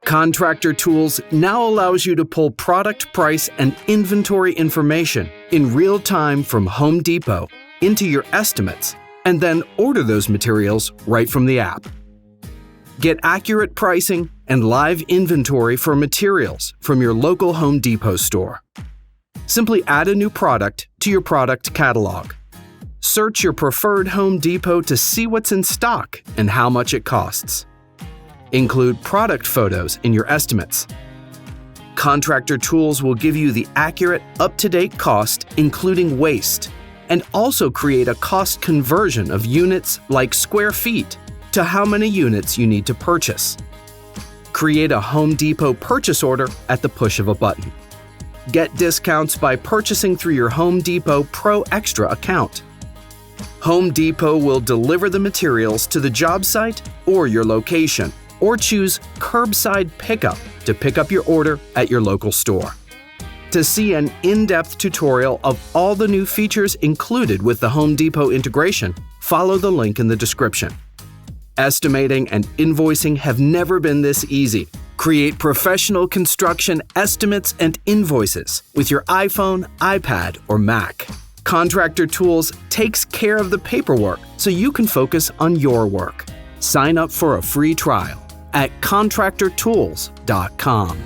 Contractor Tools now allows you to pull product price and inventory information in real time from Home Depot into your estimates, and then order those materials right from the app. Get accurate pricing and live inventory for materials from your local Home Depot store. Simply add a new product to your product catalog. Search your preferred Home Depot to see what's in stock and how much it costs. Include product photos in your estimates. Contractor Tools will give you the accurate, up-to-date cost, including waste, and also create a cost conversion of units like square feet to how many units you need to purchase. Create a Home Depot purchase order at the push of a button. Get discounts by purchasing through your Home Depot Pro Extra account. Home Depot will deliver the materials to the job site or your location, or choose curbside pickup to pick up your order at your local store. To see an in-depth tutorial of all the new features included with the Home Depot integration, follow the link in the description. Estimating and invoicing have never been this easy. Create professional construction estimates and invoices with your iPhone, iPad, or Mac. Contractor Tools takes care of the paperwork so you can focus on your work. Sign up for a free trial at contractortools.com.